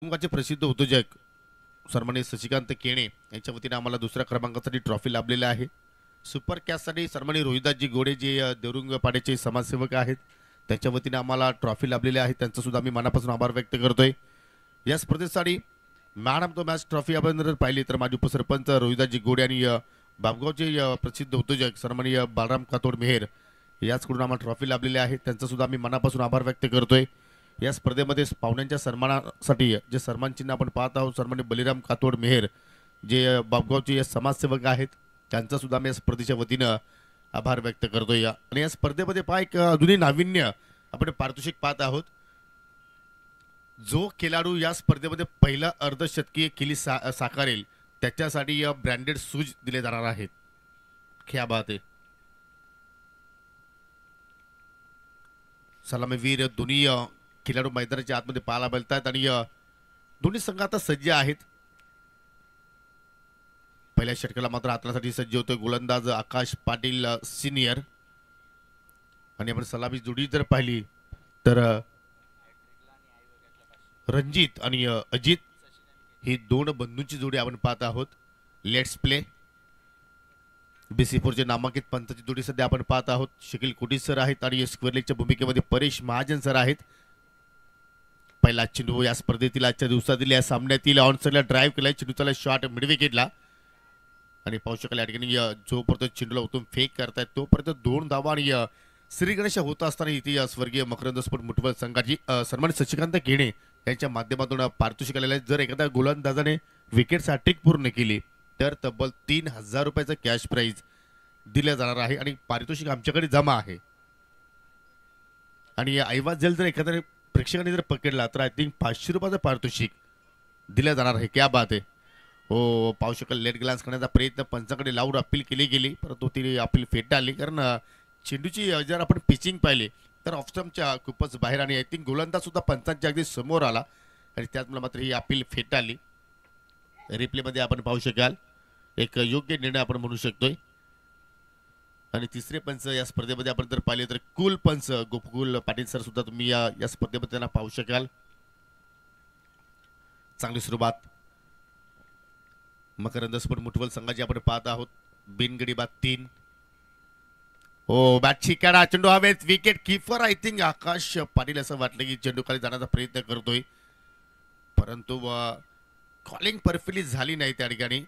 चे प्रसिद्ध उद्योजक सन्माननीय शशिकांत केणे यांच्या वतीने आम्हाला दुसऱ्या क्रमांकासाठी ट्रॉफी लाभलेली आहे. सुपर कॅचसाठी सन्माननीय रोहिदासजी गोडे जे देवरुंग पाड्याचे समाजसेवक आहेत त्यांच्या वतीने आम्हाला ट्रॉफी लाभलेली आहे. त्यांचा सुद्धा आम्ही मनापासून आभार व्यक्त करतोय. या स्पर्धेसाठी man of the match trophy आपण जर पाहिली तर माजी उपसरपंच रोहिदासजी गोडे आणि बाबगावचे प्रसिद्ध उद्योजक सन्माननीय बालराम कातोड मेहर याचकडून आम्हाला ट्रॉफी लाभलेली आहे. त्यांचा सुद्धा आम्ही मनापासून आभार व्यक्त करतोय. या स्पर्धेमध्ये पाहुण्यांच्या सन्मानासाठी जे सन्मान चिन्ह आपण पाहत आहोत सन्माननीय बलिराम कातोड मेहर जे बाबगावचे समाजसेवक आहेत त्यांचा सुद्धा आम्ही या स्पर्धेच्या वतीनं आभार व्यक्त करतोय. आणि या स्पर्धेमध्ये पहा एक अजूनही नाविन्य आपण पारितोषिक पाहत आहोत. जो खेळाडू या स्पर्धेमध्ये पहिला अर्धशतकीय केली साकारेल त्याच्यासाठी ब्रँडेड शूज दिले जाणार आहेत. क्या बात आहे. सलामीवीर दोन्ही खेळाडू मैदानाच्या आतमध्ये पाहायला मिळतात आणि दोन्ही संघ आता सज्ज आहेत. पहिल्या षटकाला मात्र हातासाठी सज्ज होतोय गोलंदाज आकाश पाटील सिनियर. आणि आपण सलामी जोडी जर पाहिली तर रणजित आणि अजित ही दोन बंधूंची जोडी आपण पाहत आहोत. लेट्स प्ले BC4 चे नामांकित पंचाची जोडी सध्या आपण पाहत आहोत. शकील कोटी सर आहेत आणि स्क्वेअर लेगच्या भूमिकेमध्ये परेश महाजन सर आहेत. पहिला चेंडू या स्पर्धेतील आजच्या दिवसातील या सामन्यातील ऑनसाइडला ड्राईव्ह केलाय. चेंडूचा शॉट मिड विकेटला आणि पाहू शकाल या ठिकाणी जोपर्यंत चेंडूला उतरून फेक करतायत तोपर्यंत 2 धावा आणि श्री गणेश होत असताना इथे स्वर्गीय मकरंद स्पोर्ट मुठबळ संघाची सन्मानित शशिकांत केणे यांच्या माध्यमातून पारितोषिक आलेलं आहे. जर एखाद्या गोलंदाजाने विकेट हॅट्रिक पूर्ण केली तर तब्बल 3000 रुपयाचं कॅश प्राइज दिलं जाणार आहे आणि पारितोषिक आमच्याकडे जमा आहे. आणि ऐवज जर एखाद्या प्रेक्षकांनी जर पकडला तर आय थिंक 500 रुपयाचं पारितोषिक दिलं जाणार आहे. क्या बात आहे. हो पाहू शकाल लेट ग्लान्स करण्याचा प्रयत्न पंचाकडे लावून अपील केली गेली परंतु ती अपील फेटाळली. कारण चेंडूची जर आपण पिचिंग पाहिली तर ऑफस्टमच्या खूपच बाहेर आणि आय थिंक गोलंदाज सुद्धा पंचांच्या अगदी समोर आला आणि त्याचमुळे मात्र ही अपील फेटाळली. रिप्लेमध्ये आपण पाहू शकाल एक योग्य निर्णय आपण म्हणू शकतोय. आणि तिसरे पंच या स्पर्धेमध्ये आपण जर पाहिले तर कुल पंच गोकुल पाटील सर सुद्धा तुम्ही या स्पर्धेमध्ये त्यांना पाहू शकाल. चांगली सुरुवात मकरंद स्पोर्ट मुठबळ संघाची आपण पाहत आहोत. बिनगडी बाद 3. हो बॅट शिकाडा चेंडू हवेत विकेट कीपर आय थिंक आकाश पाटील असं वाटलं की चेंडू खाली जाण्याचा प्रयत्न करतोय परंतु कॉलिंग परफेक्टली झाली नाही त्या ठिकाणी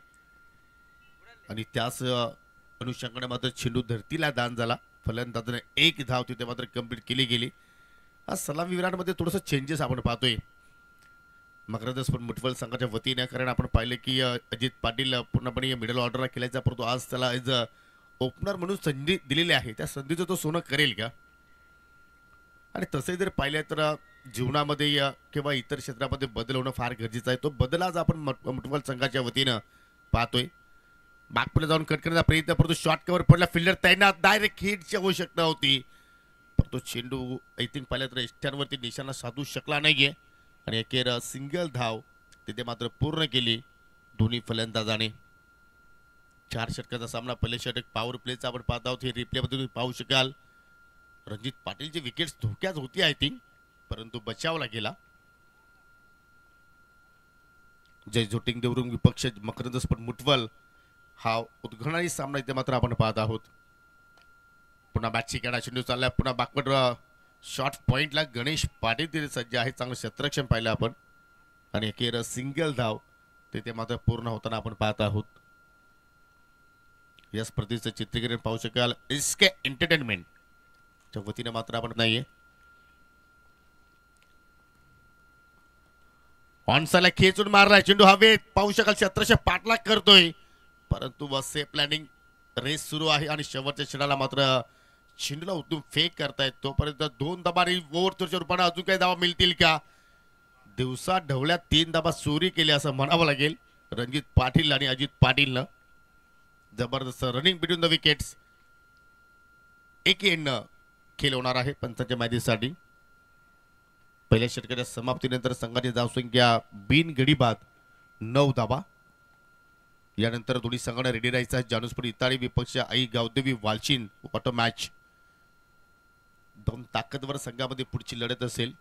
आणि त्याच अनुषंगाने मात्र चेंडू धरतीला दान झाला. फलंदाजाने 1 धाव तिथे मात्र कंप्लीट केली गेली. आज सलामी विराटमध्ये थोडंसं चेंजेस आपण पाहतोय मकरंद स्पोर्ट मुठबळ संघाच्या वतीने. कारण आपण पाहिले की अजित पाटील पूर्णपणे मिडल ऑर्डरला खेळायचा परंतु आज त्याला एज ओपनर म्हणून संधी दिलेली आहे. त्या संधीचं तो सोनं करेल का. आणि तसे जर पाहिले तर जीवनामध्ये किंवा इतर क्षेत्रामध्ये बदल होणं फार गरजेचं आहे. तो बदल आज आपण मुठबळ संघाच्या वतीनं पाहतोय. बागपुढे जाऊन कट करण्याचा प्रयत्न परंतु शॉर्ट कव्हर पडला. फिल्डर तैनात डायरेक्ट हिटची आवश्यकता होती परंतु चेंडू आय थिंक पाहिलं तर एष्ट्यांवरती निशाणा साधू शकला नाहीये आणि अखेर सिंगल धाव तिथे मात्र पूर्ण केली दोन्ही फलंदाजाने. 4 षटकाचा सामना. पहिले षटक पॉवर प्लेचा आपण पाहत आहोत. हे रिप्लेमध्ये तुम्ही पाहू शकाल रणजित पाटीलची विकेट्स धोक्यात होती आय थिंक परंतु बचावला गेला. जय झोटिंग देवरुंग विपक्ष मकरंद स्पोर्ट मुठबळ हा उद्घाटनाचा सामना इथे मात्र आपण पाहत आहोत. पुन्हा बॅटची खेळा चेंडू चाललाय. पुन्हा बाकवट शॉर्ट पॉइंटला गणेश पाटील तिथे सज्ज आहे. चांगलं क्षेत्ररक्षण पाहिलं आपण आणि अखेर सिंगल धाव तिथे मात्र पूर्ण होताना आपण पाहत आहोत. या स्पर्धेचं चित्रीकरण पाहू शकाल एसके एंटरटेनमेंट च्या वतीने मात्र आपण नाहीये. ऑनसाला खेचून मारला चेंडू हवेत पाहू शकाल. क्षेत्ररक्षण पाठलाग करतोय परंतु सेफ प्लॅनिंग रेस सुरू आहे आणि शेवटच्या क्षणाला मात्र चेंडूला उतरून फेक करतायत. तोपर्यंत 2 धाबांनी ओव्हरच्या रूपाने अजून काही धावा मिळतील का. दिवसा ढवळ्यात 3 धाबा चोरी केली असं म्हणावं लागेल रणजित पाटील आणि अजित पाटीलनं. जबरदस्त रनिंग बिटवीन द विकेट्स. एक एंड खेळ होणार आहे पंचांच्या माहितीसाठी. पहिल्या षटकाच्या समाप्तीनंतर संघाची धावसंख्या बिनगडी बाद 9 धाबा. यानंतर दोन्ही संघांना रेडी राहायचा. जानुसपुर इताळी विपक्ष आई गावदेवी वालचिन ऑटो मॅच. 2 ताकदवर संघामध्ये पुढची लढत असेल.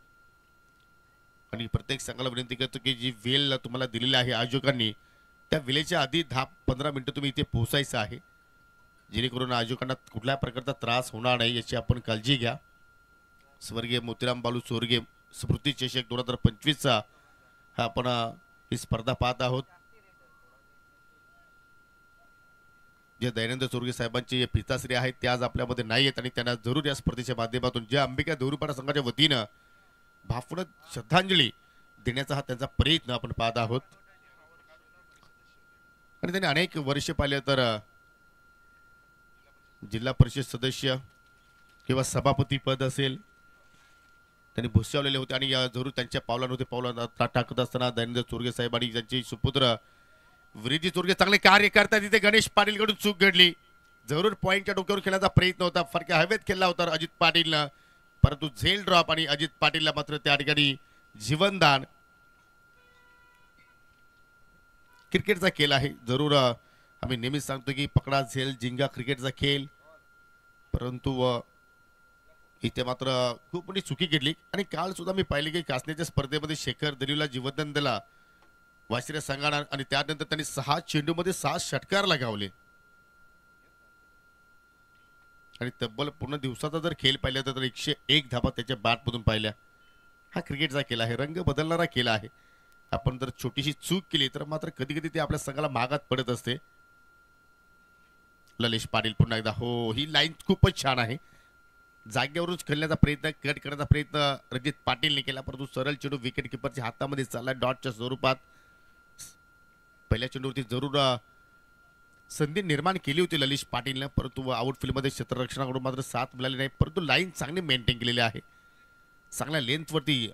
आणि प्रत्येक संघाला विनंती करतो की जी वेळ तुम्हाला दिलेली आहे आयोजकांनी त्या वेळेच्या आधी 10-15 मिनिटं तुम्ही इथे पोहोचायचं आहे, जेणेकरून आयोजकांना कुठल्या प्रकारचा त्रास होणार नाही याची आपण काळजी घ्या. स्वर्गीय मोतीराम बालू चोरगे स्मृती चषक 2025चा हा आपण ही स्पर्धा पाहत आहोत. जे दयानंद चोरगे साहेबांचे जे पिताश्री आहेत ते आज आपल्यामध्ये नाही आहेत आणि त्यांना जरूर या स्पर्धेच्या माध्यमातून ज्या अंबिका देवरुपाडा संघाच्या वतीनं भावपूर्ण श्रद्धांजली देण्याचा हा त्यांचा प्रयत्न आपण पाहत आहोत. आणि त्यांनी अनेक वर्ष पाहिले तर जिल्हा परिषद सदस्य किंवा सभापती पद असेल त्यांनी भुसावलेले होते आणि जरूर त्यांच्या पावलांमध्ये पावला टाकत असताना दयानंद चोरगे साहेब आणि त्यांचे सुपुत्र विरीजी चोरगे चांगले कार्य करतात. तिथे गणेश पाटीलकडून चूक घडली. जरूर पॉईंटच्या डोक्यावर खेळण्याचा प्रयत्न होता, फरक्या हवेत खेळला होता अजित पाटीलनं, परंतु झेल ड्रॉप आणि अजित पाटीलला मात्र त्या ठिकाणी जीवनदान. क्रिकेटचा खेळ आहे, जरूर आम्ही नेहमीच सांगतो की पकडा झेल जिंगा क्रिकेटचा खेळ, परंतु इथे मात्र खूप मोठी चुकी घडली. आणि काल सुद्धा मी पाहिले की कासण्याच्या स्पर्धेमध्ये शेखर दलीवला जीवनदान दिला वाशिरा संघानं आणि त्यानंतर त्यांनी 6 चेंडूमध्ये 6 षटकार लगावले आणि तब्बल पूर्ण दिवसाचा जर खेळ पाहिला तर 101 धाबा त्याच्या बॅटमधून पाहिल्या. हा क्रिकेटचा खेळ आहे, रंग बदलणारा खेळ आहे. आपण जर छोटीशी चूक केली तर मात्र कधी कधी ते आपल्या संघाला मागात पडत असते. ललेश पाटील पुन्हा एकदा, हो ही लाईन खूपच छान आहे. जागेवरूनच खेळण्याचा प्रयत्न, कट करण्याचा प्रयत्न रणजित पाटीलने केला, परंतु सरळ चेंडू विकेट किपरच्या हातामध्ये चालला डॉटच्या स्वरूपात. पहिल्या चेंडूवरती जरूर संधी निर्माण केली होती ललिश पाटीलने, परंतु आउटफील्डमध्ये क्षेत्ररक्षणाकडून मात्र साथ मिळाली नाही. परंतु लाईन चांगली मेंटेन केलेली आहे, चांगल्या लेंथवरती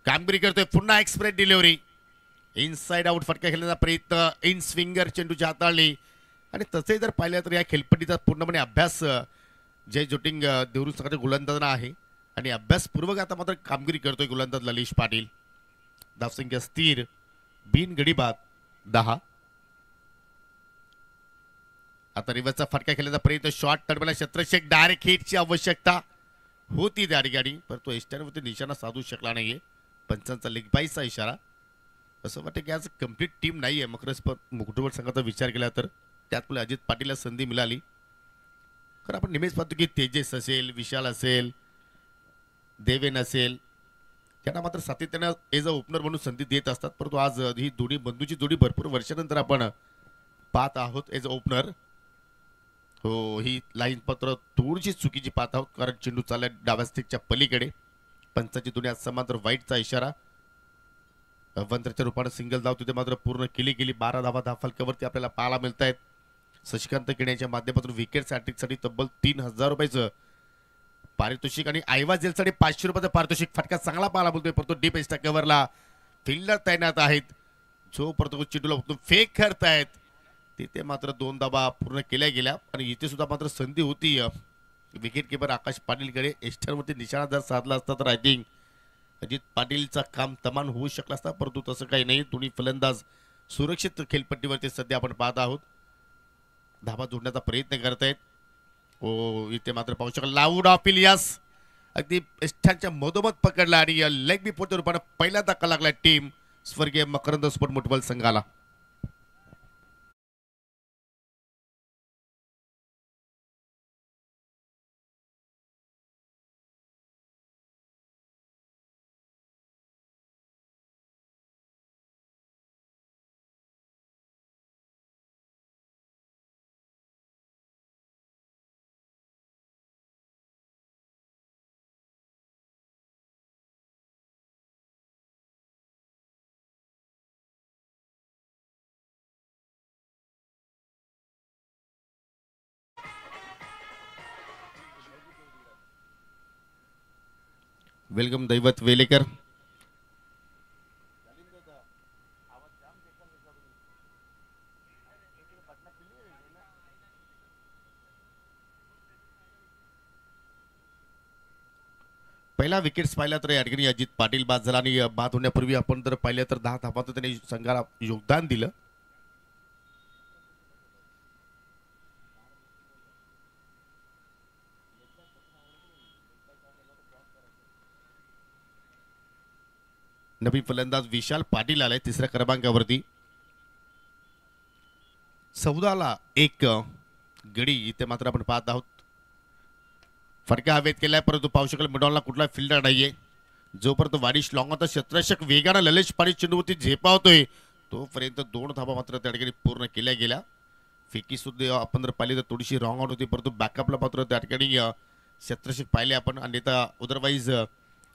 कामगिरी करतोय. पुन्हा एक्सप्रेस डिलिव्हरी, इनसाइड आउट फटका खेळण्याचा प्रयत्न, इन स्विंगर चेंडूची हाताळली. आणि तसे जर पाहिलं तर या खेळपट्टीचा पूर्णपणे अभ्यास जय जोटिंग देवरू संघाच्या गोलंदाजांना आहे आणि अभ्यासपूर्वक आता मात्र कामगिरी करतोय गोलंदाज ललिश पाटील. धावसंख्या स्थिर, बिन गडी बाद 10. आता रिव्हर्सचा फटका खेळण्याचा प्रयत्न, शॉर्ट टर्मला शत्रशेख डायरेक्ट हिटची आवश्यकता होती त्या ठिकाणी, परंतु एस्टरवरती निशाणा साधू शकला नाहीये. पंचांचा लेग बाईचा इशारा. असं वाटतं की आज कम्प्लीट टीम नाहीये मुकुटवर संघाचा विचार केला तर. त्यात अजित पाटीलला संधी मिळाली, कारण आपण नेहमीच पाहतो की तेजस असेल, विशाल असेल, देवेन असेल, त्यांना मात्र सातत्यानं एज अ ओपनर म्हणून संधी देत असतात. परंतु आज ही दोन्ही बंधूची जोडी भरपूर वर्षानंतर आपण पाहत आहोत एज अ ओपनर. हो, ही लाईन पत्र थोडीशी चुकीची पाहत आहोत, कारण चेंडू चालला डाव्या स्टिकच्या पलीकडे. पंचाची दुनिया समांतर वाईटचा इशारा. अवंतरच्या रूपाने सिंगल धाव तिथे मात्र पूर्ण केली गेली. 12 धावा फलकावरती आपल्याला पाहायला मिळत आहेत. शशिकांत किण्याच्या माध्यमातून विकेट साठी तब्बल 3000 रुपयाचं पारितोषिक आणि आयवा जेलसाठी 500 रुपयाचं पारितोषिक. फटका चांगला पाहायला बोलतोय, परंतु डीप एस्टा कव्हरला फिल्डर तैनात आहेत, जो परंतु चेंडूला फेक करतायत. तिथे मात्र 2 धावा पूर्ण केल्या गेल्या आणि इथे सुद्धा मात्र संधी होती विकेट किपर आकाश पाटीलकडे. एस्टरवरती निशाणा जर साधला असता तर आय थिंक अजित पाटीलचा काम तमान होऊ शकला असता, परंतु तसं काही नाही. दोन्ही फलंदाज सुरक्षित खेळपट्टीवरती सध्या आपण पाहत आहोत. धाबा जोडण्याचा प्रयत्न करतायत. ओ, इथे मात्र पाहू शकाल लाऊड ऑफ इलियास अगदी एस्टरच्या मधोमध पकडला आणि लेग बी पोटच्या रूपाने पहिला धक्का लागला टीम स्वर्गीय मकरंद स्पोर्ट मुठवल संघाला. वेलकम दैवत वेलेकर. पहिला विकेट्स पाहिला तर या ठिकाणी अजित पाटील बाद झाला आणि बाद होण्यापूर्वी आपण जर पाहिलं तर 10 धावांचं त्यांनी संघाला योगदान दिलं. नवीन फलंदाज विशाल पाटील आलाय तिसऱ्या क्रमांकावरती. 14ला एक गडी इथे मात्र आपण पाहत आहोत. फटका हवेत केलाय परंतु पाहू शकाल मिडॉनला कुठला फिल्डर नाहीये. जोपर्यंत वाडिश लॉंग होता क्षेत्ररक्षक वेगानं ललेश पाटील चेंडूवरती झेपावतोय तोपर्यंत 2 धावा मात्र त्या ठिकाणी पूर्ण केल्या गेल्या. फेकी सुद्धा आपण जर पाहिली तर थोडीशी रॉंग आउट होती परंतु बॅकअपला मात्र त्या ठिकाणी क्षेत्ररक्षक पाहिले आपण आणि आता अदरवाईज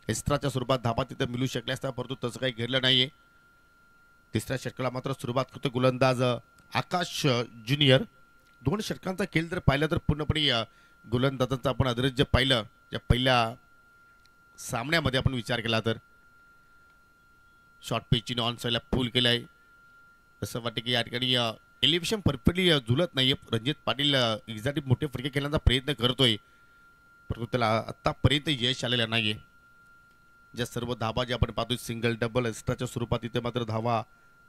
एक्स्ट्राच्या स्वरूपात धाबा तिथे मिळू शकल्या असता परंतु तसं काही घडलं नाहीये. तिसऱ्या षटकाला मात्र सुरुवात करतो गोलंदाज आकाश ज्युनियर. 2 षटकांचा खेळ जर पाहिला तर पूर्णपणे गोलंदाजांचा आपण अदृश्य पाहिलं या पहिल्या सामन्यामध्ये आपण विचार केला तर. शॉर्ट पिचने ऑन साईडला पूल केलाय असं वाटतं की या ठिकाणी एलिव्हेशन परफेक्टली झुलत नाहीये. रणजित पाटील एक्झॅक्टली मोठे फटके खेळण्याचा प्रयत्न करतोय परंतु त्याला आतापर्यंत यश आलेलं नाहीये. ज्या सर्व धाबा जे आपण पाहतोय सिंगल डबल एक्स्ट्राच्या स्वरूपात इथे मात्र धावा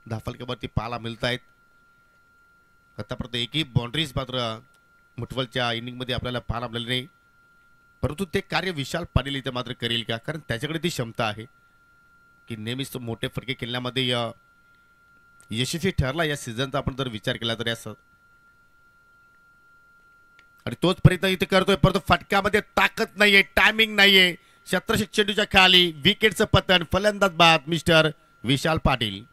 धाफलक्यावरती पाहायला मिळत आहेत. आतापर्यंत एकही बाउंड्रीज मात्र मुठवलच्या इनिंगमध्ये आपल्याला पाहायला मिळाली नाही परंतु ते कार्य विशाल पाटील इथे मात्र करेल का कारण त्याच्याकडे ती क्षमता आहे की नेहमीच तो मोठे फटके खेळण्यामध्ये यशस्वी ठरला या सीझनचा आपण जर विचार केला तर असं आणि तोच प्रयत्न इथे करतोय परंतु फटक्यामध्ये ताकद नाहीये टायमिंग नाहीये. क्षेत्ररक्षक चेंडूच्या खाली विकेटचं पतन. फलंदाज बाद mister Vishal Patil.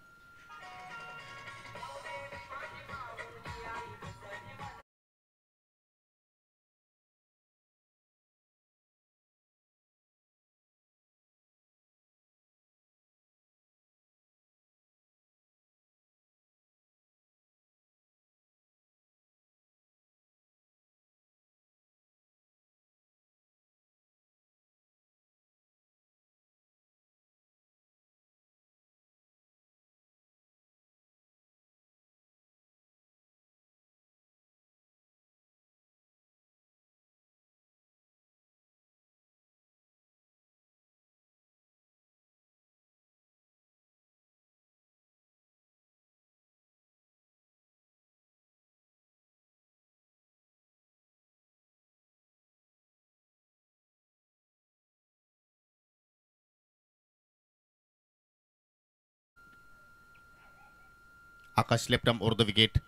Akash left arm over the wicket.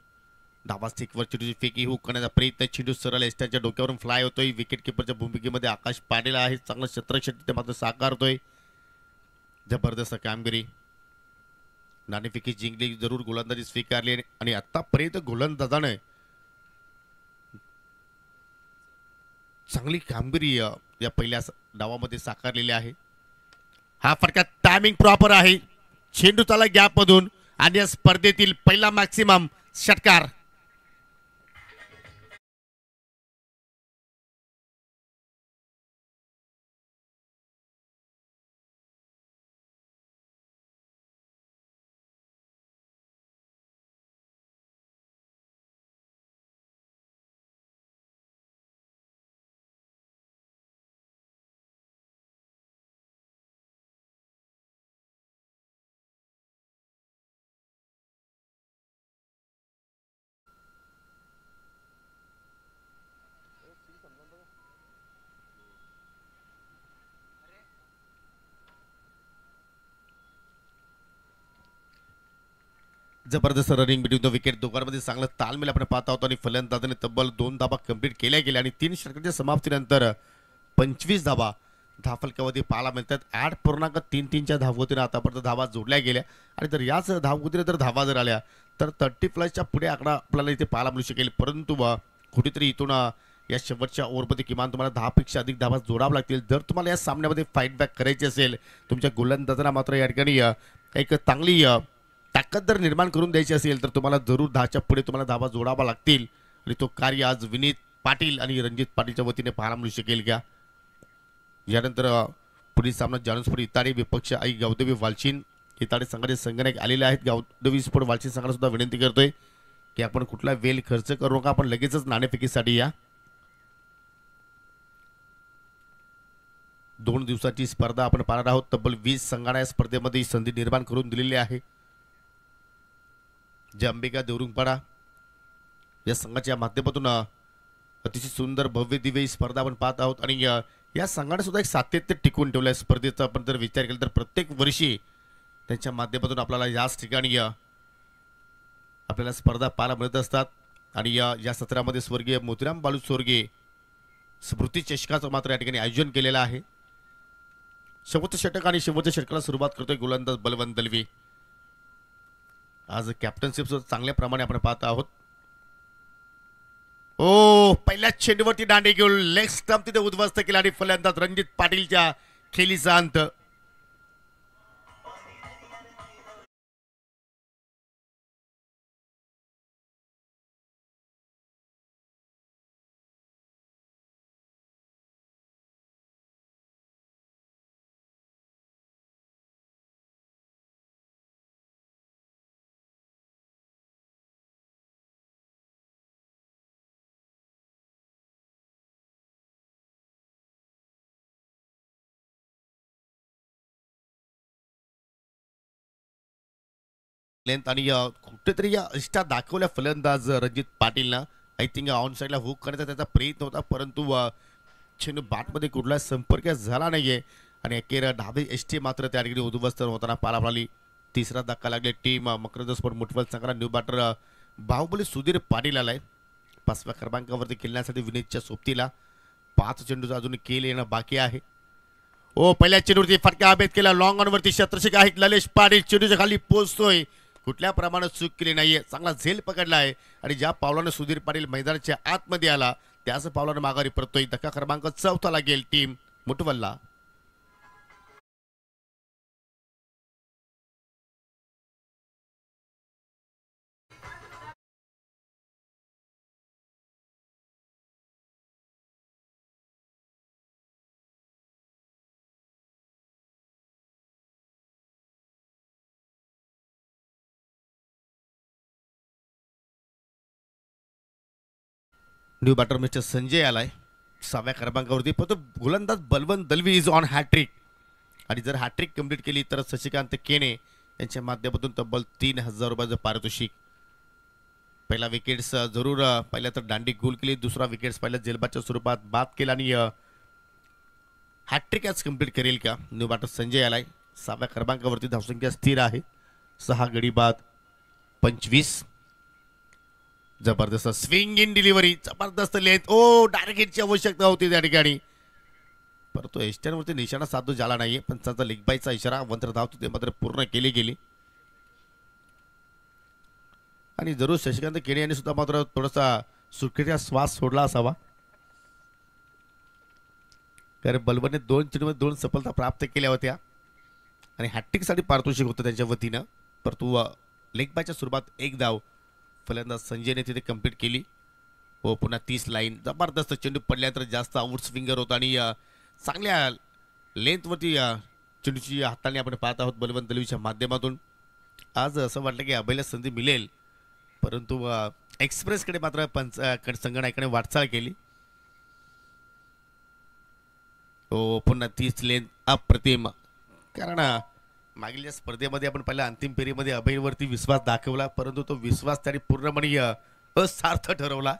धावा स्टिकवर चेंडूची फेकी हुक करण्याचा प्रयत्न. चेंडू सरळ एस्टनच्या डोक्यावरून फ्लाय होतोय. विकेट किपरच्या भूमिकेमध्ये आकाश पाटील आहे. चांगलं क्षेत्ररक्षक तिथे मात्र साकारतोय. जबरदस्त कामगिरी. नाणेफेकी जिंकली जरूर गोलंदाजी स्वीकारली आणि आतापर्यंत गोलंदाजाने चांगली कामगिरी या पहिल्या डावामध्ये साकारलेली आहे. हा फटका टायमिंग प्रॉपर आहे. चेंडू चाला गॅप मधून आणि या स्पर्धेतील पहिला मॅक्सिमम षटकार. जबरदस्त रनिंग बिटवीन द विकेट. दोघांमध्ये चांगलं तालमेल आपण पाहत आहोत आणि फलंदाजाने तब्बल 2 धाबा कंप्लीट केल्या गेल्या आणि 3 षटकांच्या समाप्तीनंतर 25 धाबा धाफलक्यामध्ये पाहायला मिळतात. 8.33च्या धावगतीने आतापर्यंत धावा जोडल्या गेल्या आणि जर याच धावगतीने जर धावा जर आल्या तर 30+ पुढे आकडा आपल्याला इथे पाहायला मिळू शकेल परंतु कुठेतरी इथून या शेवटच्या ओव्हरमध्ये किमान तुम्हाला 10पेक्षा अधिक धावा जोडाव्या लागतील जर तुम्हाला या सामन्यामध्ये फाईट बॅक करायची असेल. तुमच्या गोलंदाजांना मात्र या ठिकाणी एक चांगली ताकद जर निर्माण करून द्यायची असेल तर तुम्हाला जरूर 10च्या पुढे तुम्हाला धावा जोडावा लागतील आणि तो कार्य आज विनीत पाटील आणि रणजित पाटीलच्या वतीने पाहायला मिळू शकेल का. यानंतर पुढील सामना जानसपूर इताडे विपक्ष आई गावदेवी वालचीन. इताडे संघाचे संगणक आलेले आहेत. गावदेवी स्पोर्ट वालचीन संघाला सुद्धा विनंती करतोय की आपण कुठला वेळ खर्च करू नका. आपण लगेचच नाणेफेकीसाठी या. 2 दिवसाची स्पर्धा आपण पाहणार आहोत. तब्बल 20 संघांना या स्पर्धेमध्ये संधी निर्माण करून दिलेली आहे. जे अंबिका देवरुंगपाडा या संघाच्या माध्यमातून अतिशय सुंदर भव्य दिव्य स्पर्धा आपण पाहत आहोत आणि या संघाने सुद्धा एक सातत्य टिकवून ठेवलं आहे. स्पर्धेचा आपण जर विचार केला तर प्रत्येक वर्षी त्यांच्या माध्यमातून आपल्याला याच ठिकाणी आपल्याला स्पर्धा पाहायला मिळत असतात आणि या सत्रामध्ये स्वर्गीय मोतीराम बालू स्वर्गीय स्मृती चषकाचं मात्र या ठिकाणी आयोजन केलेलं आहे. शेवटचं षटक आणि शेवटच्या षटकाला सुरुवात करतोय गोलंदाज बलवंत दलवी. आज कॅप्टनशिप चांगल्या प्रमाणे आपण पाहत आहोत. ओ पहिल्या चेंडूवरती दांडे घेऊन लेग स्टंप तिथे उद्ध्वस्त केला आणि फलंदाज रणजित पाटीलच्या खेळीचा अंत. लेंथ आणि कुठेतरी या इष्टा दाखवल्या फलंदाज रणजित पाटीलनं. आय थिंक ऑन साईडला हुक करण्याचा त्याचा प्रयत्न होता परंतु चेंडू बॅटमध्ये कुठला संपर्क झाला नाहीये आणि अखेर डावे एसटी मात्र त्या ठिकाणी उद्ध्वस्त होताना पाहायला मिळाली. तिसरा धक्का लागले टीम मकरंद स्पोर्ट मुठवल संघाला. न्यू बॅटर बाहुबली सुधीर पाटील आलाय 5व्या क्रमांकावरती खेळण्यासाठी विनीतच्या सोबतीला. 5 चेंडूचा अजून केल येणं बाकी आहे. ओ पहिल्या चेंडूवरती फटका अभेद केला. लॉंग ऑन वरती शत्रक्षक आहे ललेश पाटील चेंडूच्या खाली पोहोचतोय. कुठल्या प्रमाणात चूक केली नाहीये. चांगला झेल पकडला आहे आणि ज्या पावलानं सुधीर पाटील मैदानाच्या आतमध्ये आला त्याच पावलानं माघारी परतोय. धक्का क्रमांक 4 लागेल टीम मुठवलला. न्यू बॅटर मिस्टर संजय आलाय 6व्या क्रमांकावरती. परंतु गोलंदाज Balwant Dalvi is on hat trick आणि जर हॅट्रिक कंप्लीट केली तर शशिकांत केने यांच्या माध्यमातून तब्बल 3000 रुपयाचं पारितोषिक. पहिला विकेट्स जरूर पहिल्या तर दांडी गोल केली. दुसरा विकेट्स पहिल्या जेलबाच्या स्वरूपात बाद केला आणि हॅट्रिक आज कंप्लीट करेल का. न्यू बॅटर संजय आलाय 6व्या क्रमांकावरती. धावसंख्या स्थिर आहे 6 गडी बाद 25. जबरदस्त स्विंग इन डिलिव्हरी जबरदस्त लेंथ. ओ डायरेक्ट हिटची आवश्यकता होती त्या ठिकाणी परंतु एस्टनवरती निशाणा साधू झाला नाहीये. पंचांचा लेग बायचा इशारा. वंत्र धाव ते मात्र पूर्ण केली गेली आणि जरूर शशिकांत केणे यांनी सुद्धा मात्र थोडासा सुटकेचा श्वास सोडला असावा कारण बलवनने 2 चेंडूमध्ये 2 सफलता प्राप्त केल्या होत्या आणि हॅट्रिकसाठी पारितोषिक होतं त्यांच्या वतीनं. परंतु लेग बायच्या स्वरूपात 1 धाव फलंदाज संजयने तिथे कंप्लीट केली. हो पुन्हा 30 लाईन. जबरदस्त चेंडू पडल्यानंतर जास्त आउट स्विंगर होता आणि चांगल्या लेंथवरती चेंडूची हाताने आपण पाहत आहोत बलवंत दलवीच्या माध्यमातून. आज असं वाटलं की अभयला संधी मिळेल परंतु एक्सप्रेसकडे मात्र संगणकाने वाटचाल केली. हो पुन्हा 30 लेंथ अप्रतिम. कारण मागील या स्पर्धेमध्ये आपण पहिल्या अंतिम फेरीमध्ये अभयवरती विश्वास दाखवला परंतु तो विश्वास त्याने पूर्णपणे असार्थ ठरवला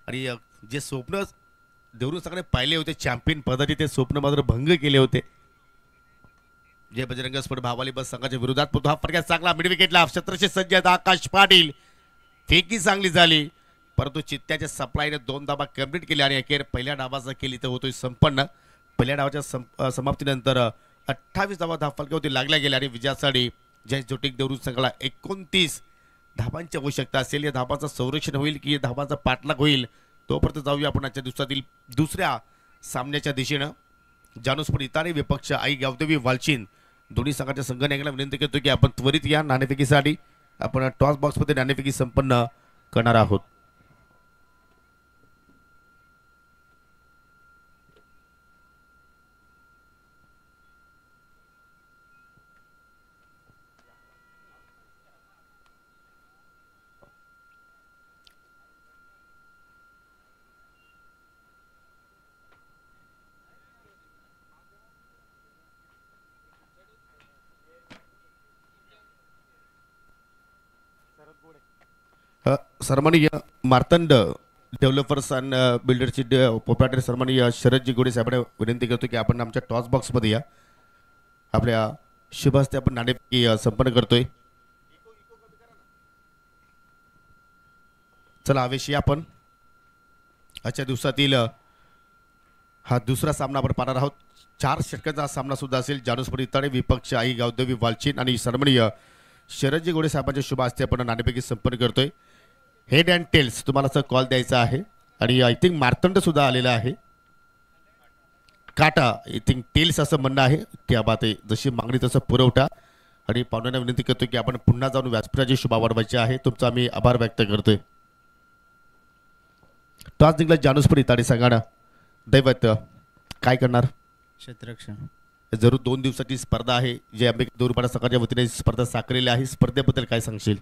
आणि जे स्वप्न देवरून सगळे पाहिले होते चॅम्पियन पदाचे ते स्वप्न मात्र भंग केले होते. जे बजरंग स्पोर्ट भावाली बस संघाच्या विरोधात पोहोचतो. हा फटका चांगला मिड विकेटला क्षेत्रक्षक सज्ज आकाश पाटील. फेकी चांगली झाली परंतु चित्त्याच्या सप्लायने 2 धाबा कंप्लीट केले आणि अखेर पहिल्या डावाचा केली तर होतोय संपन्न. पहिल्या डावाच्या समाप्तीनंतर 28 धावा धावफलकावरती लागल्या गेल्या आणि विजयासाठी जय जोटिक देवरून संघाला 29 धाबांची आवश्यकता असेल. या धाबांचं संरक्षण होईल की धाबांचा पाठलाग होईल तोपर्यंत जाऊया आपण आजच्या दिवसातील दुसऱ्या सामन्याच्या दिशेनं. जानूसपूर इतारी विपक्ष आई गावदेवी वालचीन दोन्ही संघाच्या संघनायकांना विनंती करतो की आपण त्वरित या नाणेफेकीसाठी आपण टॉस बॉक्समध्ये नाणेफेकी संपन्न करणार आहोत. सन्माननीय मार्तंड डेव्हलपर्स अँड बिल्डरची सन्माननीय शरदजी गोडे साहेबांना विनंती करतो की आपण आमच्या टॉस बॉक्समध्ये या. आपल्या शुभ हस्ते आपण नाणेफेकी संपन्न करतोय. चला आवेशी आपण आजच्या दिवसातील हा दुसरा सामना आपण पाहणार आहोत. 4 षटकांचा सामना सुद्धा असेल. जानुस्परी तळे विपक्ष आई गावदेवी वालचीन आणि सन्माननीय शरदजी गोडे साहेबांच्या शुभ हस्ते आपण नाणेफेकी संपन्न करतोय. हेड अँड टेल्स तुम्हाला असं कॉल द्यायचा आहे आणि आय थिंक मार्तंड सुद्धा आलेला आहे. काटा आय थिंक टेल्स असं म्हणणं आहे. त्या बात आहे, जशी मागणी तसं पुरवठा. आणि पाहुण्यांना विनंती करतो की आपण पुन्हा जाऊन व्यासपीठाची शुभा वाढवायची आहे. तुमचा आम्ही आभार व्यक्त करतोय. तो आज निघाला जानुस्परी ताडी संघानं दैवत काय करणार. क्षेत्ररक्षण जरूर 2 दिवसाची स्पर्धा आहे जे अंबिका दूरपाडा संघाच्या वतीने स्पर्धा साकारलेली आहे. स्पर्धेबद्दल काय सांगशील.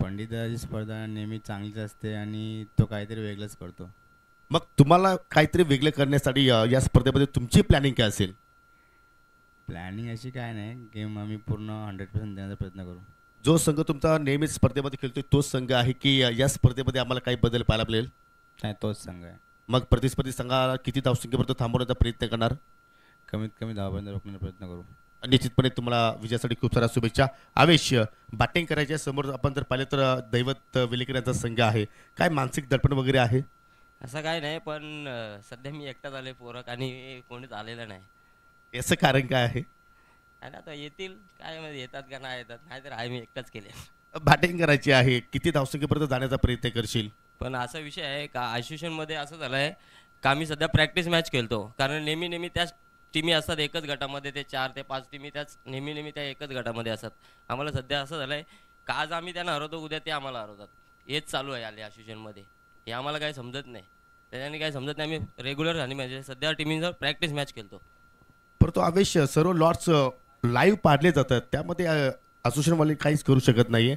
पंडिताची स्पर्धा नेहमी चांगलीच असते आणि तो काहीतरी वेगळंच करतो. मग तुम्हाला काहीतरी वेगळं करण्यासाठी या स्पर्धेमध्ये तुमची प्लॅनिंग काय असेल. प्लॅनिंग अशी काय नाही, गेम आम्ही पूर्ण 100% देण्याचा प्रयत्न करू. जो संघ तुमचा नेहमीच स्पर्धेमध्ये खेळतोय तोच संघ आहे की या स्पर्धेमध्ये आम्हाला काही बदल पाहायला मिळेल. नाही, तोच संघ आहे. मग प्रतिस्पर्धी संघाला किती धावसंख्येपर्यंत थांबवण्याचा प्रयत्न करणार. कमीत कमी 10 रोखण्याचा प्रयत्न करू. निश्चितपणे तुम्हाला विजयासाठी खूप साऱ्या शुभेच्छा. आवेश बॅटिंग करायच्या समोर आपण जर पाहिलं तर दैवत वेलेकर यांचा संघ आहे. काय मानसिक दडपण वगैरे आहे. असं काय नाही, पण सध्या मी एकटाच आले पोरक आणि कोणीच आलेलं नाही. याचं कारण काय आहे. आणि आता येतील काय माहिती, येतात का नाही येतात, नाहीतर आहे मी एकटाच केले. बॅटिंग करायची आहे, किती धावसंख्येपर्यंत जाण्याचा प्रयत्न करशील. पण असा विषय आहे का आयसोलेशनमध्ये असं झालं आहे का मी सध्या प्रॅक्टिस मॅच खेळतो. कारण नेहमी त्याच टीमी असतात एकच गटामध्ये. ते 4 ते 5 टीमी त्याच नेहमी त्या एकच गटामध्ये असतात. आम्हाला सध्या असं झालं आहे का आज आम्ही त्यांना हरवतो, उद्या ते आम्हाला हरवतात. हेच चालू आहे आले आयसोलेशनमध्ये. हे आम्हाला काही समजत नाही. त्याच्याने काही समजत नाही. आम्ही रेग्युलर आणि म्हणजे सध्या टीमींवर प्रॅक्टिस मॅच खेळतो. परंतु आवेश सर्व लॉट्स लाईव्ह पाडले जातात, त्यामध्ये असोसिएशनवाले काहीच करू शकत नाहीये.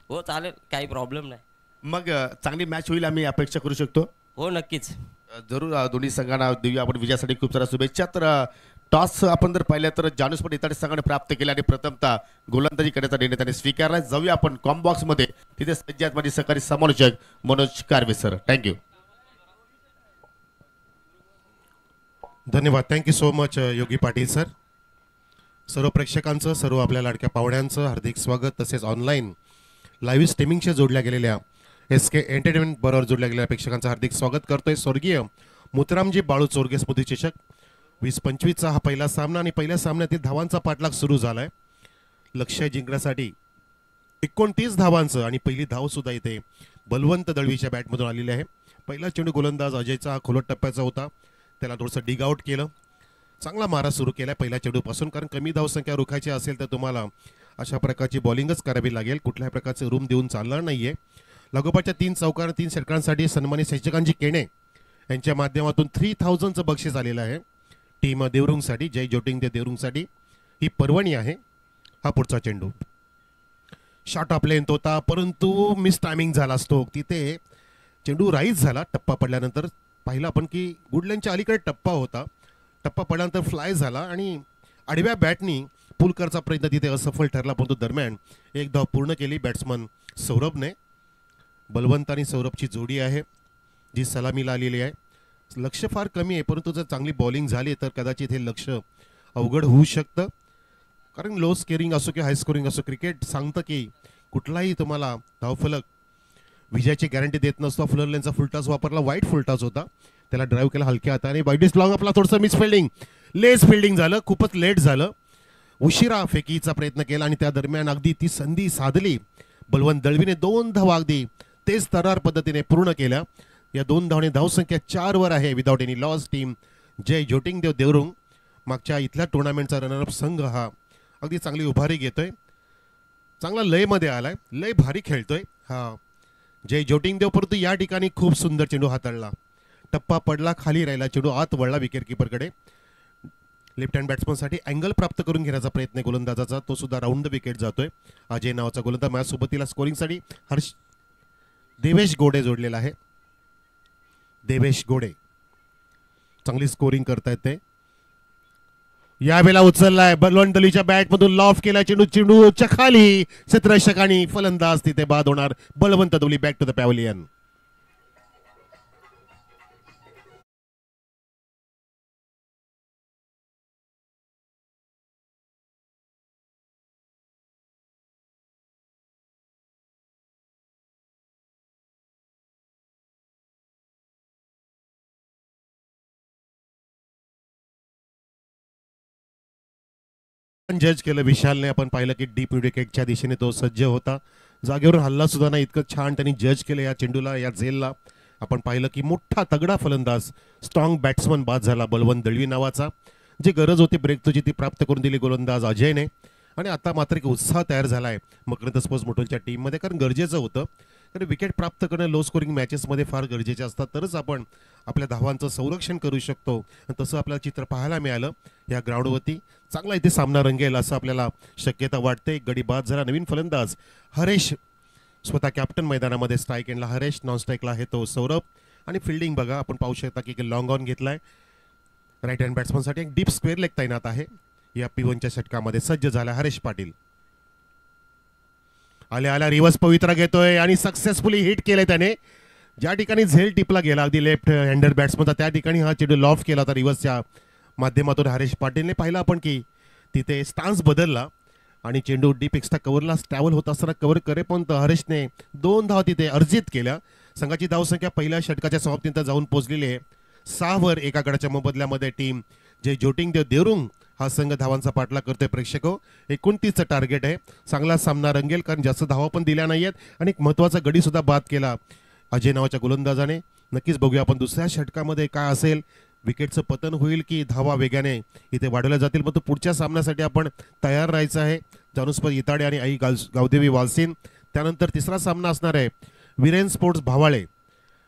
हो चालेल, काही प्रॉब्लेम नाही. मग चांगली मॅच होईल आम्ही अपेक्षा करू शकतो. हो नक्कीच. जरूर दोन्ही संघांना देऊया आपण विजयासाठी खूप साऱ्या शुभेच्छा. तर टॉस आपण जर पाहिलं तर जानुस्परी इतर संघाने प्राप्त केला आणि प्रथमतः गोलंदाजी करण्याचा निर्णय त्याने स्वीकारला. जाऊया आपण कॉम बॉक्स मध्ये, तिथे सज्जात माझे सहकारी समालोचक मनोज कारवे सर. थँक्यू. धन्यवाद. थँक्यू सो मच योगी पाटील सर. सर्व प्रेक्षकांचं, सर्व आपल्या लाडक्या पाहुण्यांचं हार्दिक स्वागत. तसेच ऑनलाईन लाईव्ह स्ट्रीमिंगच्या जोडल्या गेलेल्या SK एंटरटेनमेंट बरोबर जोडल्या गेलेल्या प्रेक्षकांचं हार्दिक स्वागत करतोय. स्वर्गीय मुतरामजी बाळू चोरगे स्मृतिचषक 20-25चा हा पहिला सामना आणि पहिल्या सामन्यातील धावांचा पाठलाग सुरू झालाय. लक्ष्य जिंकण्यासाठी 29 धावांचं आणि पहिली धाव सुद्धा इथे बलवंत दळवीच्या बॅटमधून आलेली आहे. पहिला चेंडू गोलंदाज अजयचा खोलट टप्प्याचा होता, त्याला थोडंसं डिग आउट केलं. चांगला मारा सुरू केला पहिल्या चेंडूपासून, कारण कमी धावसंख्या रोखायची असेल तर तुम्हाला अशा प्रकारची बॉलिंगच करावी लागेल. कुठल्याही प्रकारचे रूम देऊन चालणार नाहीये. लागोपाठच्या 3 चौकार 3 षटकांसाठी सन्मानित शशिकांतजी केणे यांच्या माध्यमातून 3000चं बक्षीस आलेलं आहे टीम देवरुंगसाठी. जय जोटिंग दे देवरुंगसाठी ही पर्वणी आहे. हा पुढचा चेंडू शॉट ऑफ लेंथ होता, परंतु मिस टायमिंग झाला असतो. तिथे चेंडू राईज झाला. टप्पा पडल्यानंतर पाहिलं आपण की गुडलेनच्या अलीकडे टप्पा होता. टप्पा पडल्यानंतर फ्लाय झाला आणि आडव्या बॅटनी पुल प्रयत्न तिथे असफल ठरला, परंतु दरम्यान एक धाव पूर्ण केली बॅट्समन सौरभने. बलवंत आणि सौरभची जोडी आहे जी सलामीला आलेली आहे. लक्ष फार कमी आहे, परंतु जर चांगली बॉलिंग झाली तर कदाचित हे लक्ष अवघड होऊ शकतं. कारण लो स्कोरिंग असो किंवा हाय स्कोरिंग असो, क्रिकेट सांगतं की कुठलाही तुम्हाला धावफलक विजयाची गॅरंटी देत नसतो. फुलरलेनचा फुलटॉस वापरला, वाईट फुलटॉस होता, त्याला ड्राईव्ह केला हलक्या हाताने. वाईडिस लॉंग आपला थोडंसं मिस फिल्डिंग, लेस फिल्डिंग झालं, खूपच लेट झालं. उशिरा फेकीचा प्रयत्न केला आणि त्या दरम्यान अगदी ती संधी साधली. बलवंत दळवीने 2 धावा अगदी तेज तरार पद्धतीने पूर्ण केल्या. या 2 धावने धावसंख्या 4 वर आहे. विदाउट एनी लॉस टीम जय जोटिंग देव देवरुंग मागच्या इथल्या टुर्नामेंटचा रनरअप संघ हा अगदी चांगली उभारी घेतोय. चांगला लयमध्ये आलाय, लय भारी खेळतोय हा जय जोटिंग देव. परंतु या ठिकाणी खूप सुंदर चेंडू हाताळला. टप्पा पडला, खाली राहिला, चेंडू आत वळला विकेट किपरकडे. लेफ्ट हँड बॅट्समनसाठी अँगल प्राप्त करून घेण्याचा प्रयत्न आहे गोलंदाजाचा, तो सुद्धा राऊंड द विकेट जातोय. अजय नावाचा गोलंदाज माझ्यासोबतीला स्कोरिंगसाठी देवेश गोडे जोडलेला आहे. देवेश गोडे चांगली स्कोरिंग करतायत ते. यावेळेला उचललाय बलवंत दळवीच्या बॅटमधून लॉफ केला चेंडू, चेंडूच्या खाली क्षेत्ररक्षकांनी फलंदाज तिथे बाद होणार. Balwant Dalvi back to the pavilion. जज केलं विशालने. आपण पाहिलं की डीप मिड विकेटच्या दिशेने तो सज्ज होता, जागेवरून हल्ला सुद्धा नाही. इतकं छान त्यांनी जज केलं या चेंडूला, या झेलला. आपण पाहिलं की मोठा तगडा फलंदाज स्ट्रॉंग बॅट्समन बाद झाला बलवंत दळवी नावाचा. जी गरज होती ब्रेक तुझी ती प्राप्त करून दिली गोलंदाज अजयने. आणि आता मात्र एक उत्साह तयार झाला आहे मकरंद स्पोर्ट्स मोटोलच्या टीममध्ये, कारण गरजेचं होतं. कारण विकेट प्राप्त करणं लो स्कोरिंग मॅचेसमध्ये फार गरजेचे असतात, तरच आपण आपल्या धावांचं संरक्षण करू शकतो. आणि तसं आपल्याला चित्र पाहायला मिळालं या ग्राउंडवरती. चांगला इथे सामना रंगेल असं आपल्याला शक्यता वाटते. गडी बाद झाला. नवीन फलंदाज हरेश स्वतः कॅप्टन मैदानामध्ये. स्ट्राईक एंडला हरेश, नॉन स्ट्राईकला आहे तो सौरभ. आणि फिल्डिंग बघा, आपण पाहू शकता की लॉंग ऑन घेतलाय. राईट हँड बॅट्समनसाठी एक डीप स्क्वेअर लेग तैनात आहे. या P1च्या षटकामध्ये सज्ज झाला हरेश पाटील. आल्या आल्या रिवर्स पवित्रा घेतोय आणि सक्सेसफुली हिट केलंय त्याने. ज्या ठिकाणी झेल टिपला गेला अगदी लेफ्ट हँडर बॅट्समनचा, त्या ठिकाणी हा चेंडू लॉफ केला होता रिव्हर्सच्या माध्यमातून हरेश पाटीलने. पाहिलं आपण की तिथे स्टान्स बदलला आणि चेंडू डीप एक्स्ट्रा कव्हरला ट्रॅव्हल होत असताना कव्हर करेपर्यंत हरेशने 2 धावा तिथे अर्जित केल्या. संघाची धावसंख्या पहिल्या षटकाच्या समाप्तीनंतर जाऊन पोहोचलेली आहे 6 वर. एका गडाच्या मोबदल्यामध्ये टीम जे ज्योतिंगदेव देवरुंग हा संघ धावांचा पाठलाग करतोय. प्रेक्षक 29चं टार्गेट आहे. चांगला सामना रंगेल, कारण जास्त धावा पण दिल्या नाहीयेत आणि एक महत्त्वाचा गडी सुद्धा बाद केला अजय नावाच्या गोलंदाजाने. नक्कीच बघूया आपण दुसऱ्या षटकामध्ये काय असेल. विकेटचं पतन होईल की धावा वेगाने इथे वाढवल्या जातील. मग तो पुढच्या सामन्यासाठी आपण तयार राहायचं आहे. जानुस्पर इताडे आणि आई गावदेवी वालसीन. त्यानंतर तिसरा सामना असणार आहे विरेन स्पोर्ट्स भावाळे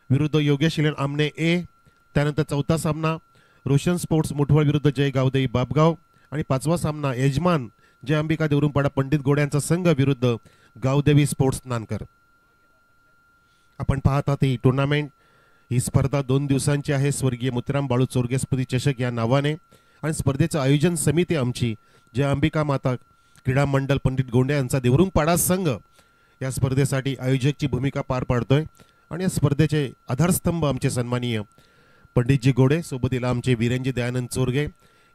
विरुद्ध योगेश इलन आमने ए. त्यानंतर चौथा सामना रोशन स्पोर्ट्स मुठवळ विरुद्ध जय गावदेवी बाबगाव. आणि 5वा सामना यजमान जय अंबिका देवरुंगपाडा पंडित गोड्यांचा संघ विरुद्ध गावदेवी स्पोर्ट्स नानकर. आपण पाहत आहात ही टुर्नामेंट, ही स्पर्धा 2 दिवसांची आहे. स्वर्गीय मोतीराम बाळू चोरगे स्मृती चषक या नावाने. आणि स्पर्धेचं आयोजन समिती आमची जय अंबिका माता क्रीडा मंडळ पंडित गोंडे यांचा देवरुंगपाडा संघ या स्पर्धेसाठी आयोजकची भूमिका पार पाडतोय. आणि या स्पर्धेचे आधारस्तंभ आमचे सन्माननीय पंडितजी गोडे, सोबतीला आमचे वीरेंजी दयानंद चोरगे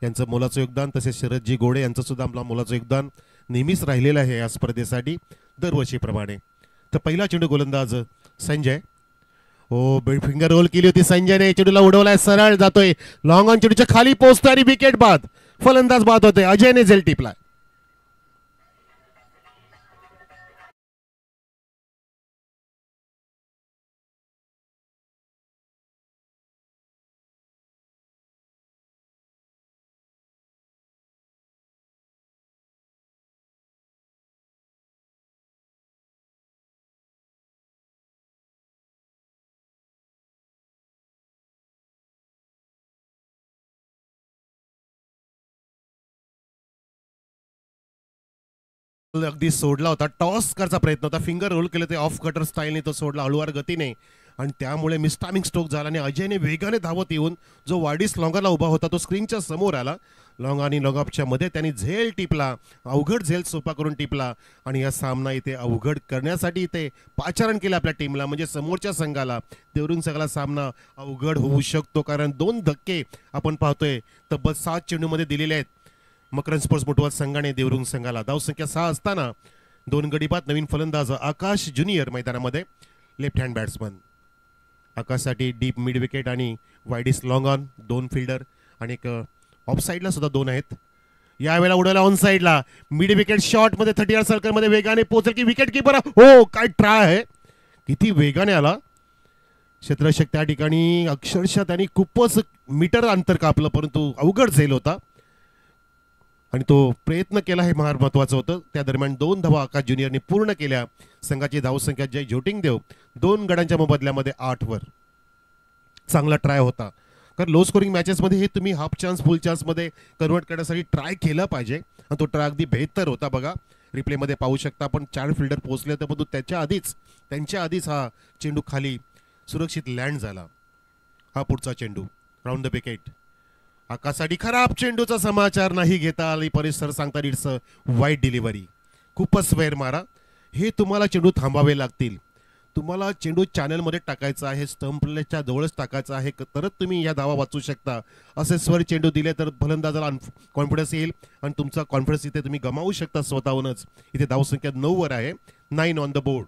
यांचं मोलाचं योगदान, तसेच शरदजी गोडे यांचं सुद्धा आपलं मोलाचं योगदान नेहमीच राहिलेलं आहे या स्पर्धेसाठी दरवर्षीप्रमाणे. तर पहिला चेंडू गोलंदाज संजय. फिंगर रोल केली होती संजयने. चेंडूला उडवलाय, सरळ जातोय लॉंग ऑन, चेंडूच्या खाली पोहोचतोय आणि विकेट बाद. फलंदाज बाद होते. अजयने झेल टिपलाय. अगदी सोडला होता. टॉस करचा प्रयत्न होता. फिंगर रोल केलं ते ऑफ कटर स्टाईलने तो सोडला हळूवार गतीने. आणि त्यामुळे मिसटायमिंग स्ट्रोक झाला आणि अजयने वेगाने धावत येऊन जो वाडीस लॉंगरला उभा होता तो स्क्रीनच्या समोर आला. लॉंग आणि लॉंग ऑफच्या मध्ये त्यांनी झेल टिपला. अवघड झेल सोपा करून टिपला. आणि या सामना इथे अवघड करण्यासाठी इथे पाचारण केलं आपल्या टीमला, म्हणजे समोरच्या संघाला देवरुंग संघाला सामना अवघड होऊ शकतो. कारण 2 धक्के आपण पाहतोय तब्बल 7 चेंडूमध्ये दिलेले आहेत मकरंद स्पोर्ट्स मोटवळ संघाने देवरुंग संघाला. धावसंख्या 6 असताना 2 गडी बाद. नवीन फलंदाज आकाश ज्युनियर मैदानामध्ये, लेफ्ट हँड बॅट्समन. आकाशसाठी डीप मिड विकेट आणि वाईडिस लॉंग ऑन 2 फिल्डर आणि एक ऑफ साईडला सुद्धा 2 आहेत. यावेळेला उडवला ऑन साईडला मिड विकेट शॉट मध्ये 30 यार्ड सर्कलमध्ये वेगाने पोहोचेल की विकेट कीपर. हो, काय ट्राय आहे, किती वेगाने आला क्षेत्ररक्षक त्या ठिकाणी. अक्षरशः त्यांनी खूपच मीटर अंतर कापलं, परंतु अवघड झेल होता आणि तो प्रयत्न केला हे फार महत्वाचं होतं. त्या दरम्यान 2 धावा आकाश ज्युनियरने पूर्ण केल्या. संघाची धावसंख्या जय ज्योतिंगदेव 2 गडांच्या मोबदल्यामध्ये 8 वर. चांगला ट्राय होता, कारण लो स्कोरिंग मॅचेसमध्ये हे तुम्ही हाफ चान्स फुल चान्समध्ये कन्वर्ट करण्यासाठी ट्राय केलं पाहिजे. आणि तो ट्राय अगदी बेहतर होता. बघा रिप्लेमध्ये पाहू शकता आपण 4 फिल्डर पोहोचले होते, परंतु त्यांच्या आधीच हा चेंडू खाली सुरक्षित लँड झाला. हा पुढचा चेंडू राऊंड द विकेट. आकाशसाठी खराब चेंडूचा समाचार नाही घेता आली. परिसर सांगतात इट्स वाईट डिलिव्हरी. खूपच वेर मारा. हे तुम्हाला चेंडू थांबावे लागतील. तुम्हाला चेंडू चॅनलमध्ये टाकायचा आहे, स्टंपच्या जवळच टाकायचा आहे, तरच तुम्ही या धावा वाचू शकता. असे स्वर चेंडू दिले तर फलंदाजाला कॉन्फिडन्स येईल आणि तुमचा कॉन्फिडन्स इथे तुम्ही गमावू शकता स्वतःहूनच. इथे धावसंख्या 9 वर आहे. 9 ऑन द बोर्ड.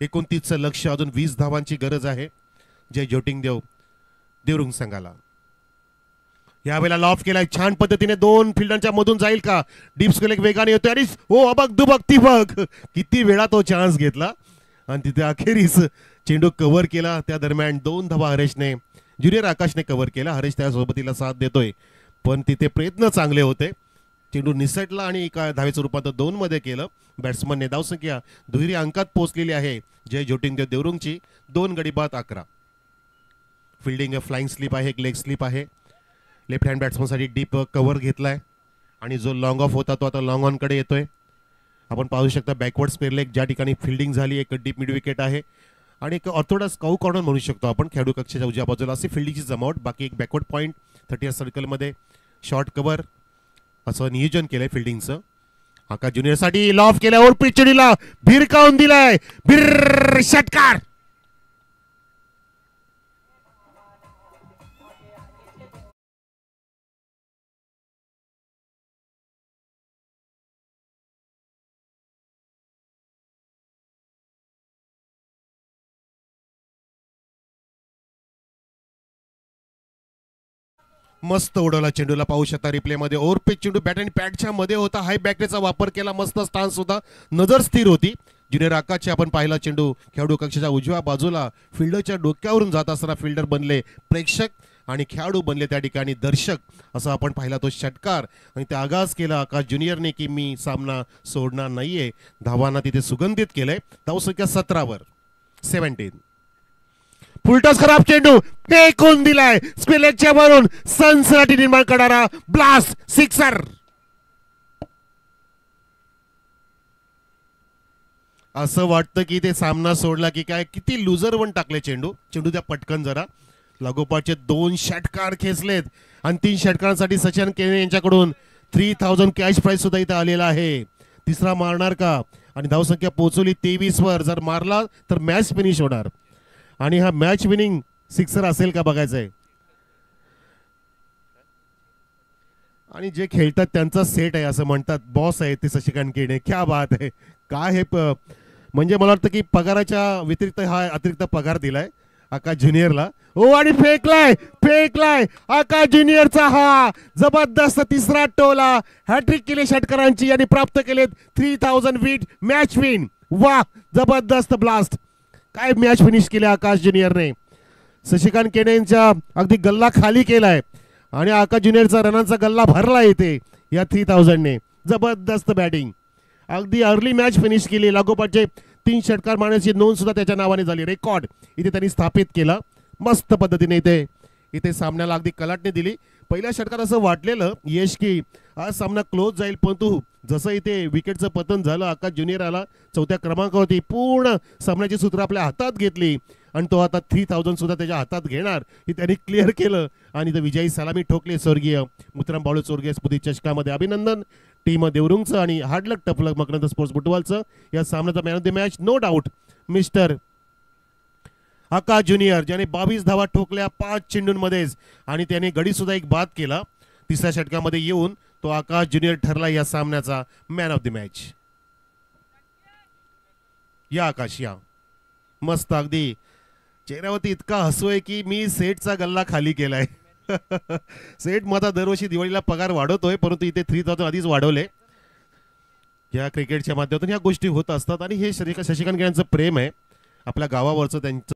29चं लक्ष. अजून 20 धावांची गरज आहे जय ज्योतिंगदेव देवरुंग संघाला. यावेळेला लॉफ केलाय छान पद्धतीने, 2 फिल्डांच्या मधून जाईल का, डीप स्क्वेअर एक वेगाने येतोय आणि हो अबक दुबक ती बघ किती वेळा तो चान्स घेतला आणि तिथे अखेरीस चेंडू कव्हर केला. त्या दरम्यान 2 धावा हरेशने, ज्युनियर आकाशने कव्हर केला. हरेश त्या सोबतीला साथ देतोय पण तिथे प्रयत्न चांगले होते. चेंडू निसटला आणि एका धावेचं रूपांतर 2 मध्ये केलं. बॅट्समनने धावसंख्या दुहेरी अंकात पोहोचलेली आहे जय ज्योतिंद्र देवरुंगची. 2 गडी बाद 11. फिल्डिंग फ्लाइंग स्लिप आहे, एक लेग स्लिप आहे. लेफ्ट हँड बॅट्समनसाठी डीप कव्हर घेतलाय आणि जो लॉंग ऑफ होता तो आता लॉंग ऑन कडे येतोय. आपण पाहू शकता बॅकवर्ड स्पेअर लेग ज्या ठिकाणी फिल्डिंग झाली, एक डीप मिड विकेट आहे आणि एक ऑर्थोडॉक्स काऊ कॉर्नर म्हणू शकतो आपण. खेळाडू कक्षाच्या उजव्या बाजूला असे फिल्डिंगची जमावट, बाकी एक बॅकवर्ड पॉईंट 30 सर्कलमध्ये शॉर्ट कव्हर असं नियोजन केलंय फिल्डिंगचं. आकाश ज्युनियरसाठी लॉफ केल्यावर पिचडीला भिरकावून दिलाय, भिर षटकार. मस्त उडवला चेंडूला, पाहू शकता रिप्ले मध्ये. ओव्हरपिच चेंडू बॅट आणि पॅडच्या मध्ये होता, हाय बॅकरेचा वापर केला, मस्त स्टान्स होता, नजर स्थिर होती. ज्युनियर आकाशचे आपण पाहिला चेंडू खेळाडू कक्षाच्या उजव्या बाजूला फिल्डरच्या डोक्यावरून जात असताना फिल्डर बनले प्रेक्षक आणि खेळाडू बनले त्या ठिकाणी दर्शक, असं आपण पाहिला तो षटकार. आणि ते आगाज केला आकाश ज्युनियरने की मी सामना सोडणार नाहीये. धावांना तिथे सुगंधित केलंय. धावसंख्या 17 17. फुलटॉस खराब चेंडू फेकून दिलाय स्क्वेअरच्या वरून, सनसनाटी निर्माण करणारा ब्लास्ट सिक्सर. असं वाटतं की ते सामना सोडला की काय, किती लुजर वन टाकले चेंडू. चेंडू त्या पटकन जरा लागोपाठचे 2 षटकार खेचलेत आणि 3 षटकारांसाठी सचिन केने यांच्याकडून 3000 कॅश प्राइस सुद्धा इथं आलेला आहे. तिसरा मारणार का, आणि धावसंख्या पोहोचवली 23 वर. जर मारला तर मॅच फिनिश होणार आणि हा मॅच विनिंग सिक्सर असेल का बघायचंय. आणि जे खेळतात त्यांचा सेट आहे असं म्हणतात, बॉस आहे ते शशिकांत केणे. क्या बात आहे, काय हे म्हणजे मला वाटतं की पगाराच्या व्यतिरिक्त हा अतिरिक्त पगार दिलाय आकाश ज्युनियरला. हो आणि फेकलाय आकाश ज्युनियरचा हा जबरदस्त तिसरा टोला. हॅट्रिक केले षटकारांची आणि प्राप्त केलेत 3000 वीट मॅच विन. वा जबरदस्त ब्लास्ट, काय मॅच फिनिश केले आकाश ज्युनियरने. शशिकांत केणे यांच्या अगदी गल्ला खाली केलाय आणि आकाश ज्युनियरचा रनांचा गल्ला भरला येते या 3000 ने. जबरदस्त बॅटिंग, अगदी अर्ली मॅच फिनिश केली. लागोपाठचे 3 षटकार मारण्याची नोंद सुद्धा त्याच्या नावाने झाली. रेकॉर्ड इथे त्यांनी स्थापित केला मस्त पद्धतीने. इथे सामन्याला अगदी कलाटणी दिली. पहिल्या षटकात असं वाटलेलं यश की आज सामना क्लोज जाईल, परंतु जसं इथे विकेटचं पतन झालं आकाश ज्युनियर आला 4थ्या क्रमांकावरती, पूर्ण सामन्याची सूत्र आपल्या हातात घेतली आणि तो आता 3000 सुद्धा त्याच्या हातात घेणार हे त्यांनी क्लिअर केलं. आणि इथं विजयी सलामी ठोकले स्वर्गीय मुत्तराम बाळू चोरगे स्मृती चषकामध्ये. अभिनंदन टीम देवरुंगचं आणि हार्डलक टफलक मकरंद स्पोर्ट्स फुटबॉलचं. या सामन्याचा man of the match no doubt Mr Akash junior, ज्याने 22 धावा ठोकल्या 5 चेंडूंमध्येच आणि त्याने गडी सुद्धा एक बाद केला. तिसऱ्या षटकामध्ये येऊन तो आकाश ज्युनियर ठरला या सामन्याचा मॅन ऑफ द मॅच. या आकाश या, मस्त अगदी चेहऱ्यावरती इतका हसू आहे की मी सेटचा गल्ला खाली केलाय. सेट माझा दरवर्षी दिवाळीला पगार वाढवतोय, परंतु इथे 3000 आधीच वाढवले. या क्रिकेटच्या माध्यमातून ह्या गोष्टी होत असतात आणि हे शशिकांत केण्यांचं प्रेम आहे आपल्या गावावरचं, त्यांचं